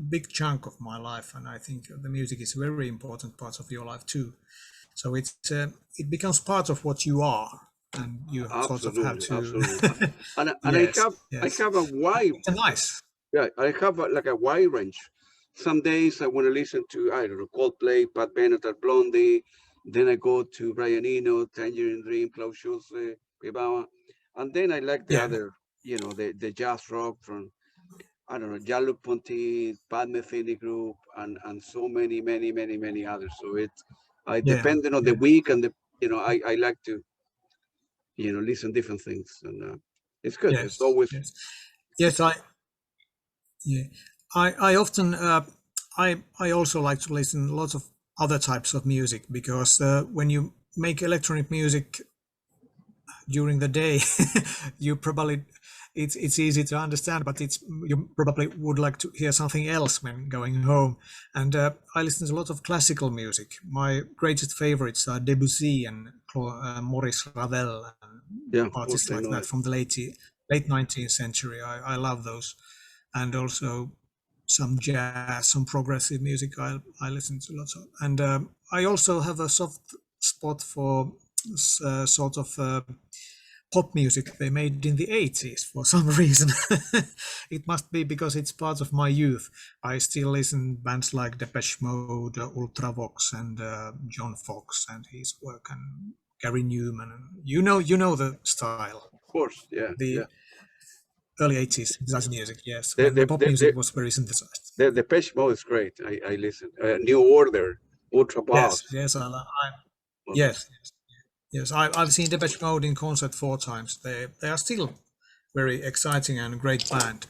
big chunk of my life, and I think the music is a very important part of your life too. So it becomes part of what you are, and you sort of have absolutely, to. absolutely. And Yes, I yes, have a wide, it's a nice. yeah, I have like a wide range. Some days I want to listen to, I don't know, Coldplay, Pat Benatar, Blondie. Then I go to Brian Eno, Tangerine Dream, Klaus Schulze, Pibama. And then I like the Yeah, other, the jazz rock from, I don't know, Jean-Luc Ponty, Pat Metheny Group, and so many others. So I yeah, depending on the yeah. week and I like to, listen different things. And it's good. It's Yes, always, yes, yes. Yeah, I often I also like to listen lots of other types of music because when you make electronic music during the day, you probably it's easy to understand, but it's you probably would like to hear something else when going home. And I listen to a lot of classical music. My greatest favorites are Debussy and Maurice Ravel and yeah, of course, artists I like know that it. from the late 19th century. I love those, and also some jazz, some progressive music. I listen to lots of, and I also have a soft spot for sort of pop music they made in the 80s for some reason. It must be because it's part of my youth. I still listen bands like Depeche Mode, Ultravox, and John Fox and his work, and Gary Newman. And you know the style, Of course, yeah, the yeah. early 80s jazz music. Yes, The when the the pop the music the, was very synthesized. the Depeche Mode is great. I listen. New Order, Ultra Yes, Bass, yes, all those. yes, yes. I've seen Depeche Mode in concert 4 times. They are still very exciting and great band.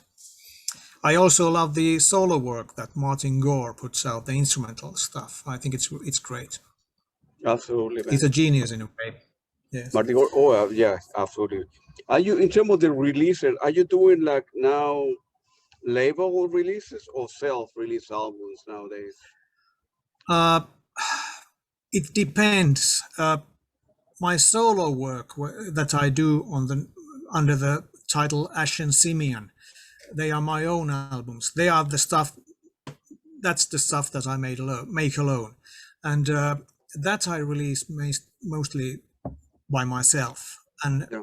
I also love the solo work that Martin Gore puts out, the instrumental stuff. I think it's great. Absolutely, man. He's a genius in a way. Yes. Martin Gore. Oh, yeah, absolutely. Are you in terms of the releases? Are you doing like now label releases or self-release albums nowadays? Uh, it depends. My solo work that I do on the under the title Ashen Simeon, they are my own albums. They are the stuff. That's the stuff that I make alone, and that I release mostly by myself and Yeah,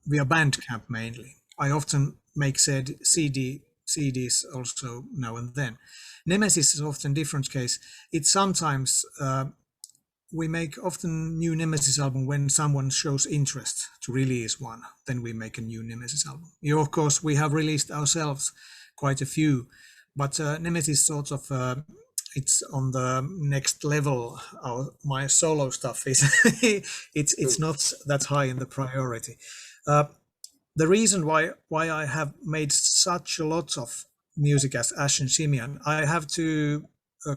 via Bandcamp mainly. I often make said CDs also now and then. Nemesis is often different case. It's sometimes we make often new Nemesis album when someone shows interest to release one. Then we make a new Nemesis album. You, of course, we have released ourselves quite a few, but Nemesis sort of it's on the next level. My solo stuff is it's true. not that high in the priority. Uh, the reason why I have made such a lot of music as Ash and Simeon, I have to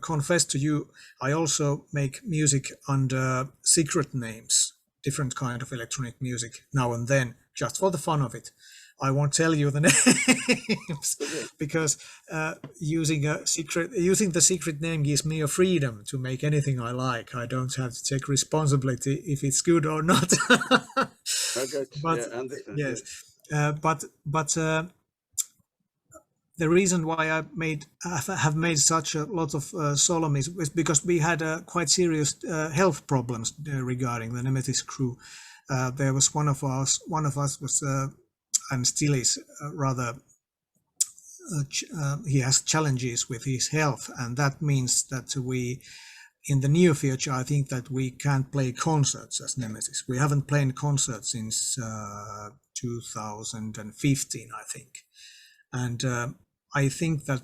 confess to you, I also make music under secret names, different kind of electronic music now and then, just for the fun of it. I won't tell you the names Okay. because using the secret name gives me a freedom to make anything I like. I don't have to take responsibility if it's good or not. I got you. But Yeah, I understand. yes, Yeah. but the reason why have made such a lot of solo music is because we had quite serious health problems regarding the Nemesis crew. There was one of us was and still is rather he has challenges with his health, and that means that we, in the near future, I think that we can't play concerts as Nemesis. We haven't played concerts since 2015, I think, and I think that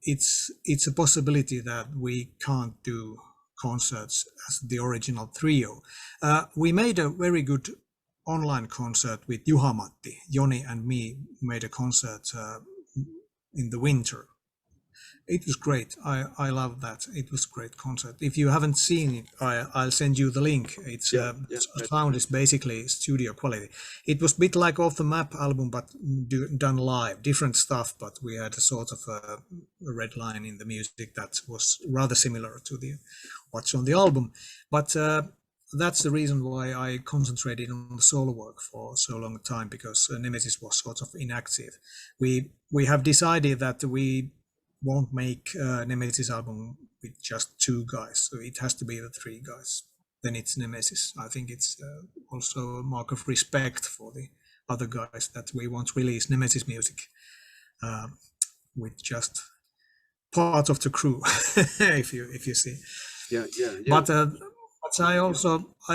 it's a possibility that we can't do concerts as the original trio. We made a very good online concert with Juha-Matti. Joni and me made a concert in the winter. It was great. I love that. It was a great concert. If you haven't seen it, I'll send you the link. It's sound is basically studio quality. It was a bit like Off the Map album, but done live. Different stuff, but we had a sort of a red line in the music that was rather similar to what's on the album. But that's the reason why I concentrated on the solo work for so long a time, because Nemesis was sort of inactive. We have decided that we won't make Nemesis album with just two guys, so it has to be the three guys. Then it's Nemesis. I think it's also a mark of respect for the other guys that we won't release Nemesis music with just part of the crew, if you see. Yeah. But I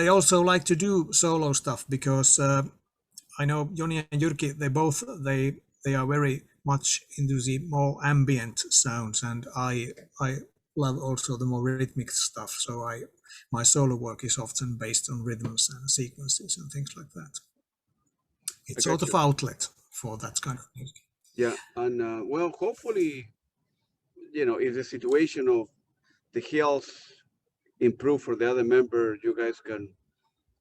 also like to do solo stuff, because I know Joni and Jyrki, they are very much into the more ambient sounds, and I love also the more rhythmic stuff. So my solo work is often based on rhythms and sequences and things like that. It's sort of outlet for that kind of music. Yeah, and well, hopefully, if the situation of the health improve for the other member, you guys can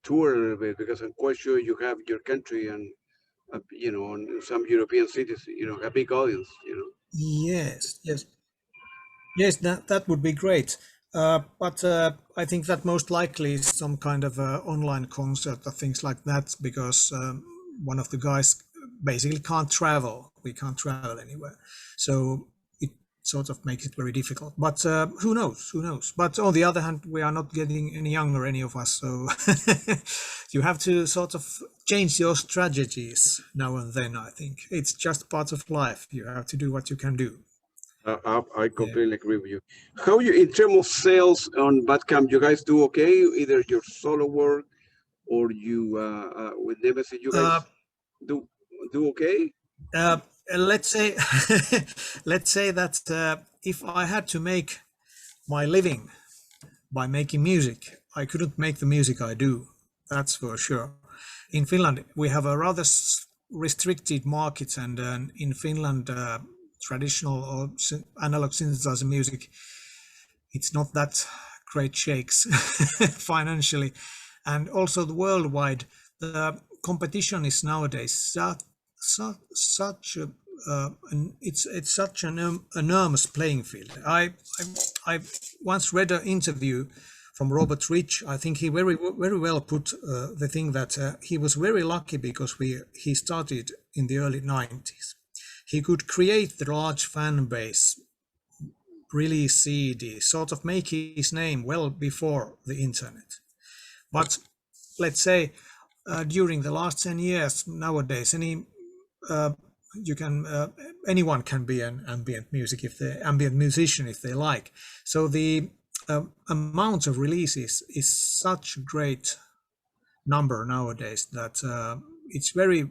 tour a little bit, because I'm quite sure you have your country and on some European cities, a big audience. Yes, that would be great. But I think that most likely is some kind of online concert or things like that, because one of the guys basically can't travel. We can't travel anywhere, so it sort of makes it very difficult. But who knows? But on the other hand, we are not getting any younger, any of us, so you have to sort of change your strategies now and then. I think it's just part of life. You have to do what you can do. I completely agree with you. How you, in terms of sales on Bandcamp, you guys do okay? Either your solo work or you with Nemesis, you guys do okay? Let's say let's say that if I had to make my living by making music, I couldn't make the music I do. That's for sure. In Finland, we have a rather restricted market, and in Finland, traditional or analog synthesizer music, it's not that great shakes financially, and also the worldwide, the competition is nowadays such a it's such an enormous playing field. I once read an interview from Robert Rich. I think he very well put the thing that he was very lucky because he started in the early 90s. He could create the large fan base, release CD, sort of make his name well before the internet. But let's say during the last 10 years, nowadays, anyone can be an ambient musician if they like. So the amount of releases is such a great number nowadays that it's very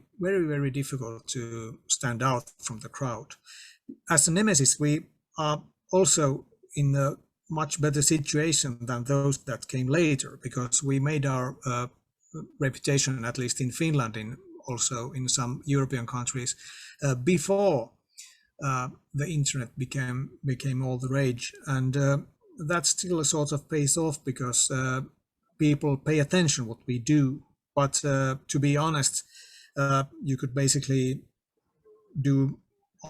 difficult to stand out from the crowd. As a Nemesis, we are also in a much better situation than those that came later, because we made our reputation, at least in Finland, also in some European countries, before the internet became all the rage, and that still sort of pays off because people pay attention what we do. But to be honest, you could basically do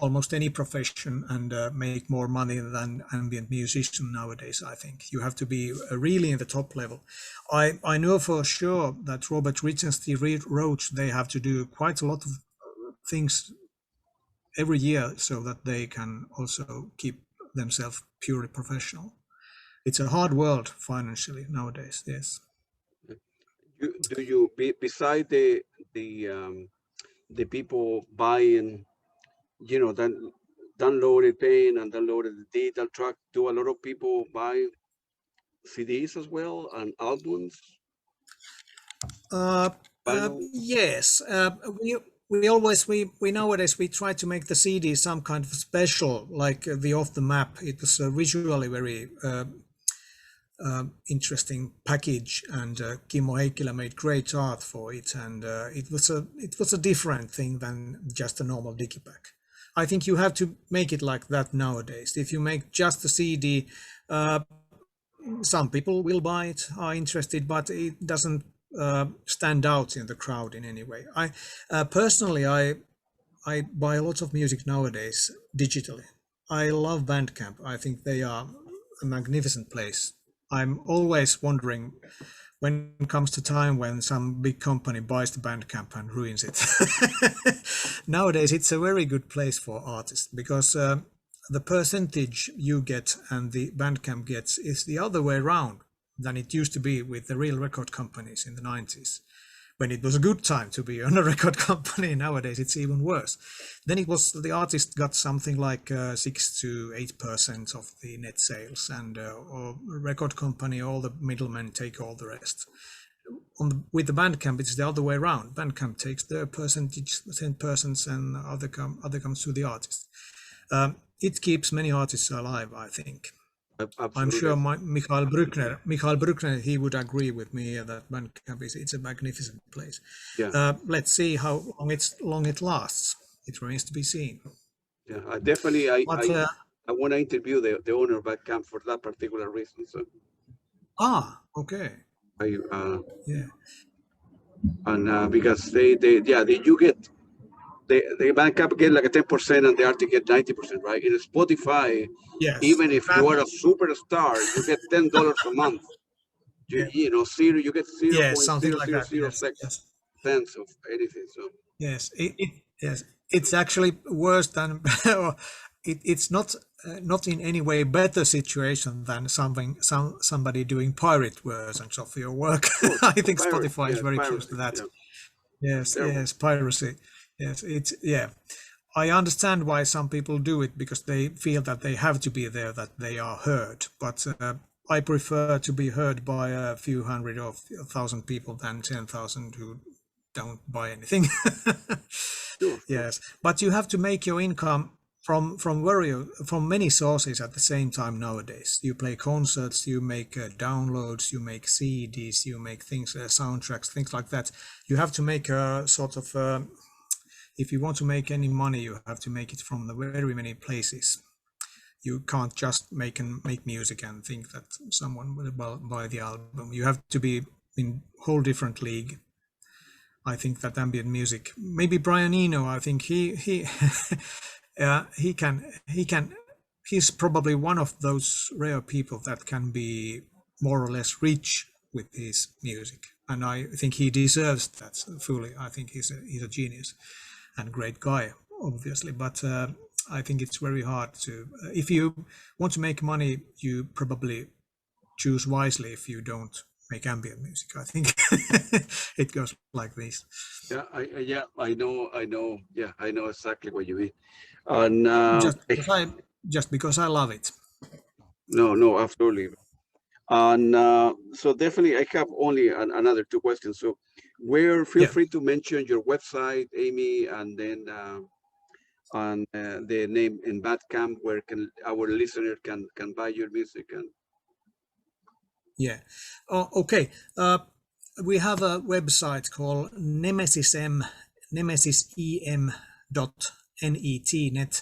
almost any profession and make more money than ambient musician nowadays. I think you have to be really in the top level. I know for sure that Robert Rich and Steve Roach, they have to do quite a lot of things every year so that they can also keep themselves purely professional. It's a hard world financially nowadays. Yes. Do you beside the people buying, then downloaded paint and downloaded the digital track. Do a lot of people buy CDs as well and albums? Vinyl? Yes, we nowadays we try to make the CD some kind of special, like the Off the Map. It was a visually very interesting package, and Kimmo Heikkilä made great art for it, and it was a different thing than just a normal digipack. I think you have to make it like that nowadays. If you make just a CD, some people will buy it, are interested, but it doesn't stand out in the crowd in any way. I personally, I buy a lot of music nowadays digitally. I love Bandcamp. I think they are a magnificent place. I'm always wondering when it comes to time when some big company buys the Bandcamp and ruins it. Nowadays, it's a very good place for artists because the percentage you get and the Bandcamp gets is the other way around than it used to be with the real record companies in the 90s. When it was a good time to be on a record company, nowadays it's even worse. Then it was the artist got something like 6 to 8% of the net sales, and or record company, all the middlemen take all the rest. With the Bandcamp, it's the other way around. Bandcamp takes their percentage, 10%, and other comes to the artist. It keeps many artists alive, I think. Absolutely. I'm sure Michael Bruckner, he would agree with me that Bandcamp it's a magnificent place. Yeah. Let's see how long it lasts. It remains to be seen. Yeah, I want to interview the owner of Bandcamp for that particular reason. So. Okay. Yeah. And because you get the Bandcamp get like a 10% and the artist get 90%, right? In Spotify, yes, even if you are a superstar, you get $10 a month. You get 0.0006 cents of anything. So yes, it's actually worse than it's not in any way better situation than somebody doing pirate versions of your work. I think Spotify is very close to that. Yeah. Yes, piracy. Yes, I understand why some people do it because they feel that they have to be there, that they are heard. But I prefer to be heard by a few hundred or 1,000 people than 10,000 who don't buy anything. Sure. Yes, but you have to make your income from many sources at the same time nowadays. You play concerts, you make downloads, you make CDs, you make things, soundtracks, things like that. You have to make a sort of if you want to make any money, you have to make it from the very many places. You can't just make music and think that someone will buy the album. You have to be in a whole different league. I think that ambient music, maybe Brian Eno, I think he's probably one of those rare people that can be more or less rich with his music. And I think he deserves that fully. I think he's a genius and great guy, obviously, but I think it's very hard to if you want to make money, you probably choose wisely if you don't make ambient music. I think it goes like this. I know exactly what you mean. And just because I love it. No, absolutely. And so definitely I have only another 2 questions. So feel free to mention your website, Amy, and then the name in Bandcamp where our listener can buy your music. And okay. We have a website called nemesisem.net.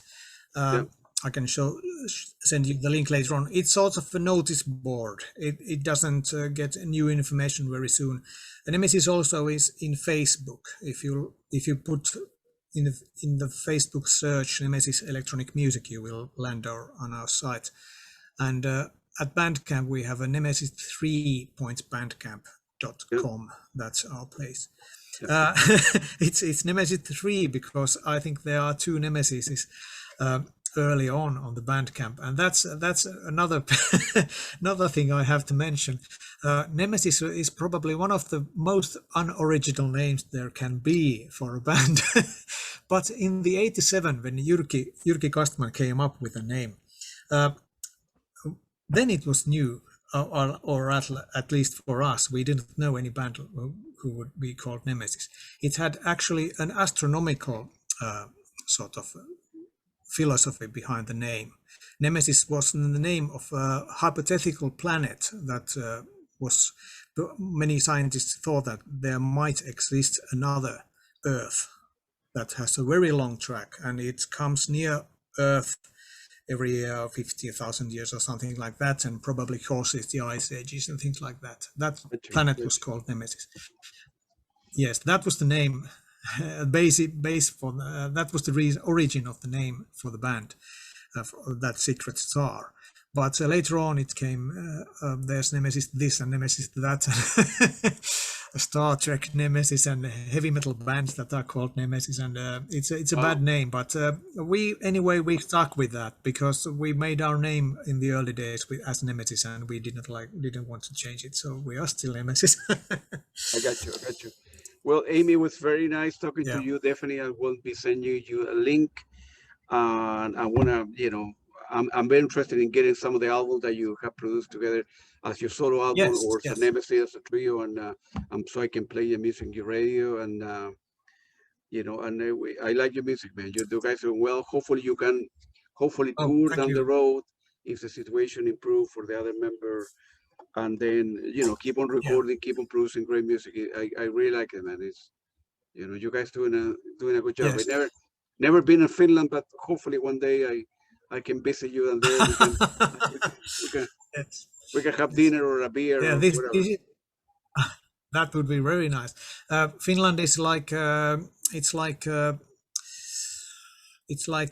I can send you the link later on. It's sort of a notice board. It doesn't get new information very soon. And Nemesis also is in Facebook. If you put in the Facebook search Nemesis electronic music, you will land on our site. And at Bandcamp we have a nemesis3.bandcamp.com. That's our place. It's Nemesis 3 because I think there are 2 Nemesises early on the Bandcamp, and that's another another thing I have to mention. Nemesis is probably one of the most unoriginal names there can be for a band But in the 87, when Jyrki Kastman came up with a name, uh, then it was new, or at least for us, we didn't know any band who would be called Nemesis. It had actually an astronomical sort of philosophy behind the name. Nemesis was the name of a hypothetical planet that was, many scientists thought that there might exist another Earth that has a very long track, and it comes near Earth every 50,000 years or something like that, and probably causes the ice ages and things like that. That planet was called Nemesis. Yes, that was the name, base for that was the origin of the name for the band, that Secret Star. But later on, it came. There's Nemesis this and Nemesis that. Star Trek Nemesis and heavy metal bands that are called Nemesis, and it's a bad name, but we stuck with that because we made our name in the early days as Nemesis, and we didn't want to change it, so we are still Nemesis. I got you. Well, Amy, it was very nice talking to you. Definitely, I will be sending you a link, and I wanna, I'm very interested in getting some of the albums that you have produced together as your solo album, or as a Nemesis as a trio, and so I can play your music in your radio, and I like your music, man. You guys are well. Hopefully you can tour down the road if the situation improves for the other member, and then keep on recording, keep on producing great music. I really like it, man. It's you guys doing a good job. I never been in Finland, but hopefully one day I can visit you, and there we can have dinner or a beer. Yeah, or whatever. That would be very nice. Finland is like it's like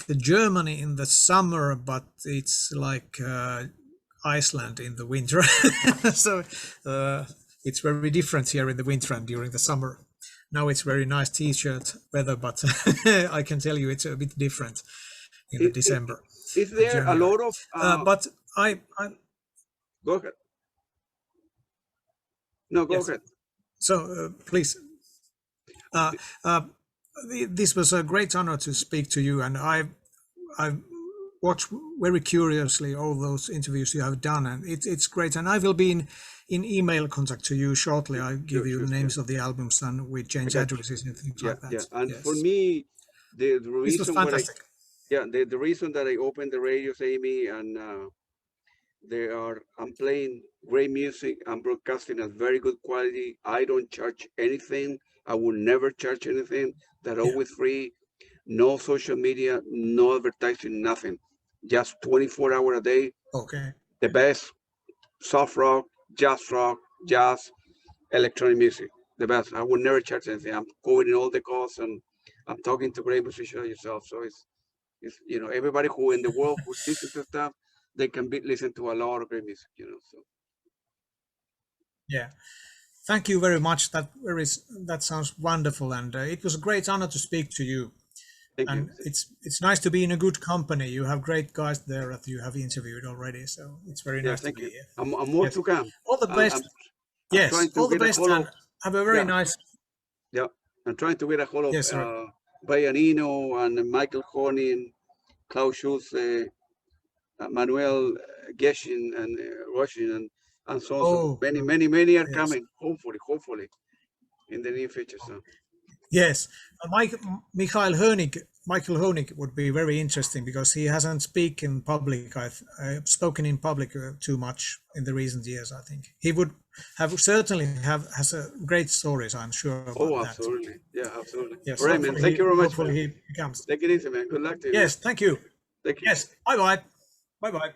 the Germany in the summer, but it's like Iceland in the winter. So it's very different here in the winter and during the summer. Now it's very nice t-shirt weather, but I can tell you it's a bit different in the December. Is there a lot of? But I go ahead. No, go ahead. So please. This was a great honor to speak to you, and I watched very curiously all those interviews you have done, and it's great. And I will be in email contact to you shortly. I'll give you the names of the albums, and we change addresses and things like that. Yeah, and for me, the reason this was fantastic. The reason that I opened the radios, Amy, and I'm playing great music. I'm broadcasting at very good quality. I don't charge anything. I will never charge anything. They're always free. No social media, no advertising, nothing. Just 24 hours a day. Okay. The best soft rock, jazz, electronic music. The best. I will never charge anything. I'm covering all the costs, and I'm talking to great musicians like yourself. So it's everybody who in the world who listens to stuff, they can listen to a lot of great music. So. Yeah. Thank you very much. That sounds wonderful, and it was a great honor to speak to you. Thank you. It's nice to be in a good company. You have great guys there that you have interviewed already, so it's very nice to be here. I'm more to come. All the best. All the best, and have a very nice. Yeah, I'm trying to get a hold of Brian Eno and Michael Horning, Klaus Schulze, Manuel Geshin, and Roshin, and so many are coming. Hopefully, in the near future. So. Yes, Michael Honig would be very interesting because he hasn't spoken in public too much in the recent years. I think he would has a great stories. I'm sure. About absolutely, that. Absolutely. Yes, all right, man. Thank you very much. Hopefully he comes. Take it easy, man. Good luck to you. Yes, thank you. Thank you. Yes, bye bye.